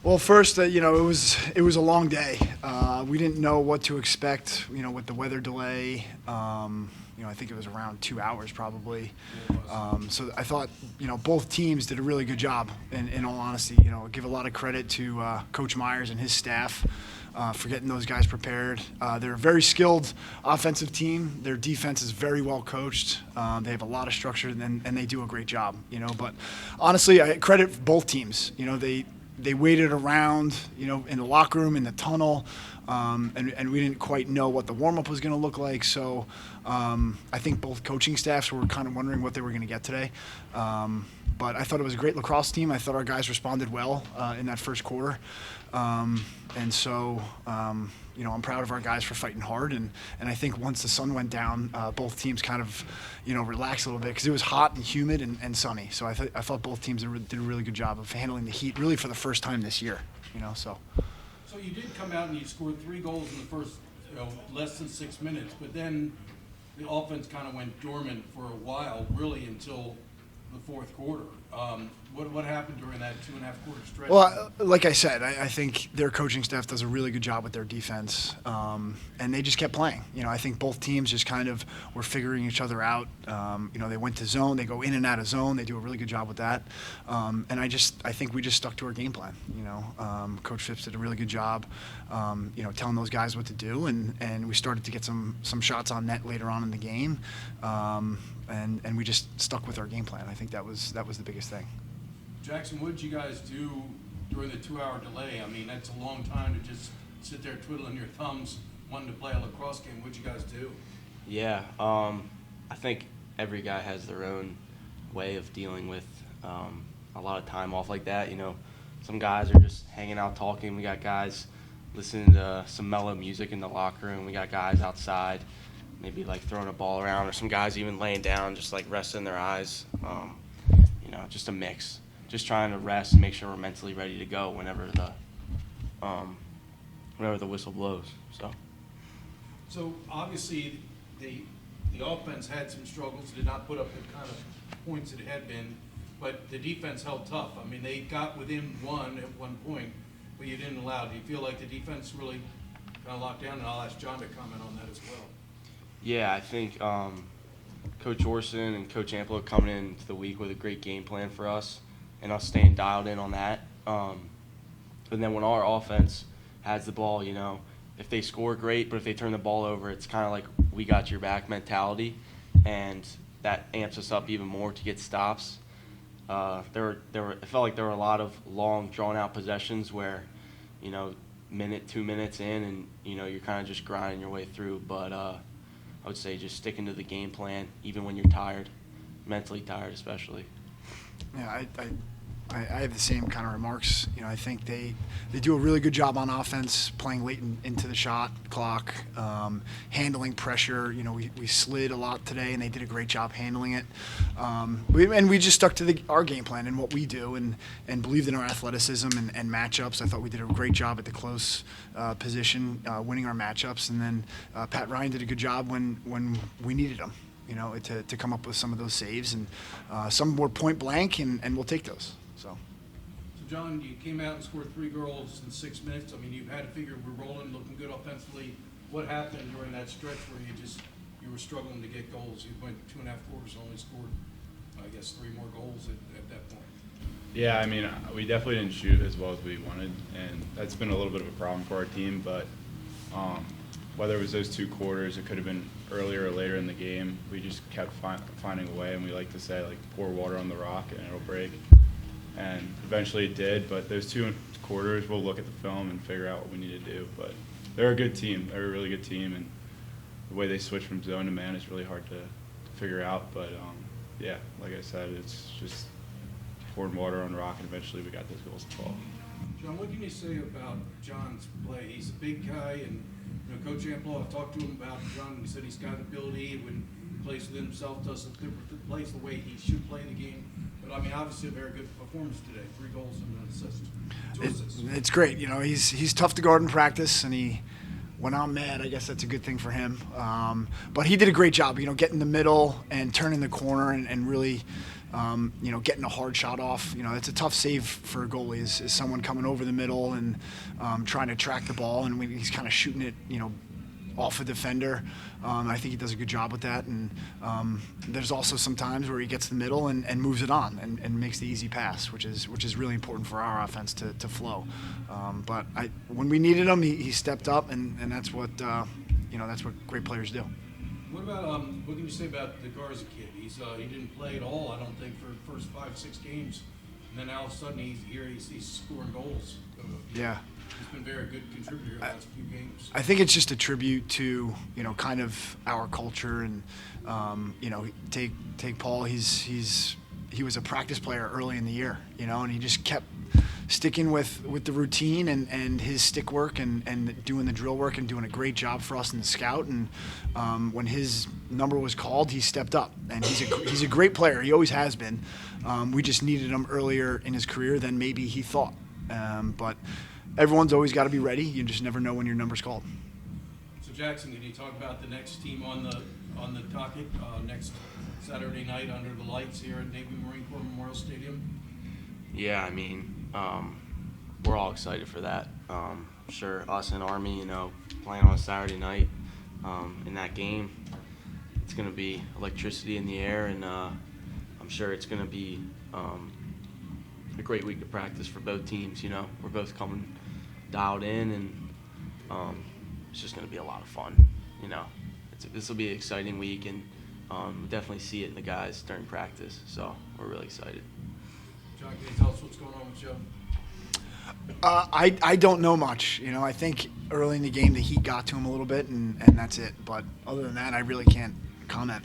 Well, first, it was a long day. We didn't know what to expect, with the weather delay. I think it was around 2 hours probably. So I thought, both teams did a really good job. In all honesty, give a lot of credit to Coach Myers and his staff for getting those guys prepared. They're a very skilled offensive team. Their defense is very well coached. They have a lot of structure, and they do a great job. But honestly, I credit both teams. They waited around, in the locker room, in the tunnel, and we didn't quite know what the warm-up was going to look like. So I think both coaching staffs were kind of wondering what they were going to get today. But I thought it was a great lacrosse team. I thought our guys responded well in that first quarter. And so, I'm proud of our guys for fighting hard. And I think once the sun went down, both teams kind of, relaxed a little bit because it was hot and humid and sunny. So I thought both teams did a really good job of handling the heat really for the first time this year, So you did come out and you scored 3 goals in the first, less than 6 minutes, but then the offense kind of went dormant for a while, really until the fourth quarter. What happened during that 2.5 quarter stretch? Well, like I said, I think their coaching staff does a really good job with their defense, and they just kept playing. I think both teams just kind of were figuring each other out. They went to zone, they go in and out of zone, they do a really good job with that. And I think we just stuck to our game plan. Coach Phipps did a really good job, telling those guys what to do, and we started to get some shots on net later on in the game, and we just stuck with our game plan. I think that was the biggest thing. Jackson, what did you guys do during the 2-hour delay? I mean, that's a long time to just sit there twiddling your thumbs wanting to play a lacrosse game. What did you guys do? Yeah, I think every guy has their own way of dealing with a lot of time off like that. Some guys are just hanging out talking. We got guys listening to some mellow music in the locker room. We got guys outside, maybe like throwing a ball around, or some guys even laying down, just like resting their eyes. Just a mix. Just trying to rest and make sure we're mentally ready to go whenever the whistle blows. So obviously the offense had some struggles, did not put up the kind of points it had been, but the defense held tough. I mean, they got within one at one point, but you didn't allow. Do you feel like the defense really kind of locked down? And I'll ask John to comment on that as well. Yeah, I think Coach Orsen and Coach Amplo coming into the week with a great game plan for us, and us staying dialed in on that. And then when our offense has the ball, if they score, great, but if they turn the ball over, it's kind of like we got your back mentality, and that amps us up even more to get stops. It felt like there were a lot of long, drawn-out possessions where, minute, 2 minutes in, and, you're kind of just grinding your way through. But I would say just sticking to the game plan, even when you're tired, mentally tired especially. Yeah, I have the same kind of remarks. I think they do a really good job on offense, playing late into the shot clock, handling pressure. We slid a lot today, and they did a great job handling it. We just stuck to our game plan and what we do, and believed in our athleticism and matchups. I thought we did a great job at the close position, winning our matchups. And then Pat Ryan did a good job when we needed him. To come up with some of those saves, and some were point blank, and we'll take those. So, John, you came out and scored 3 goals in 6 minutes. I mean, you had to figure we're rolling, looking good offensively. What happened during that stretch where you were struggling to get goals? You went 2.5 quarters and only scored, I guess, 3 more goals at that point. Yeah, I mean, we definitely didn't shoot as well as we wanted, and that's been a little bit of a problem for our team. But whether it was those 2 quarters, it could have been earlier or later in the game, we just kept finding a way, and we like to say, like, pour water on the rock and it'll break. And eventually it did, but those 2 quarters, we'll look at the film and figure out what we need to do. But they're a good team. They're a really good team, and the way they switch from zone to man is really hard to figure out. But, yeah, like I said, it's just pouring water on the rock, and eventually we got those goals to fall. John, what can you say about John's play? He's a big guy, and Coach Amplo, I've talked to him about John. He said he's got ability when he plays with himself, plays the way he should play the game. But, I mean, obviously a very good performance today. 3 goals and an assist. 2 assists. It's great. He's tough to guard in practice, and when I'm mad, I guess that's a good thing for him. But he did a great job, getting in the middle and turning the corner and really, getting a hard shot off. It's a tough save for a goalie is someone coming over the middle and trying to track the ball, and when he's kind of shooting it, off a defender. I think he does a good job with that. And there's also some times where he gets the middle and moves it on and makes the easy pass, which is really important for our offense to flow. But when we needed him, he stepped up, and that's what that's what great players do. What about what can you say about the Garza kid? He didn't play at all, I don't think, for the first 5-6 games, and then all of a sudden he's scoring goals. Yeah. He's been a very good contributor in the last few games. I think it's just a tribute to kind of our culture, and take Paul. He was a practice player early in the year, and he just kept sticking with the routine and his stick work and doing the drill work and doing a great job for us in the scout. And when his number was called, he stepped up, and he's a great player. He always has been. We just needed him earlier in his career than maybe he thought. But everyone's always got to be ready. You just never know when your number's called. So Jackson, can you talk about the next team on the docket next Saturday night under the lights here at Navy Marine Corps Memorial Stadium? Yeah, I mean, we're all excited for that. Sure, us and Army, playing on a Saturday night in that game, it's going to be electricity in the air, and I'm sure it's going to be a great week to practice for both teams. We're both coming dialed in, and it's just going to be a lot of fun. This will be an exciting week, and we definitely see it in the guys during practice. So we're really excited. John, can you tell us what's going on with Joe? I don't know much. I think early in the game the heat got to him a little bit, and that's it. But other than that, I really can't comment.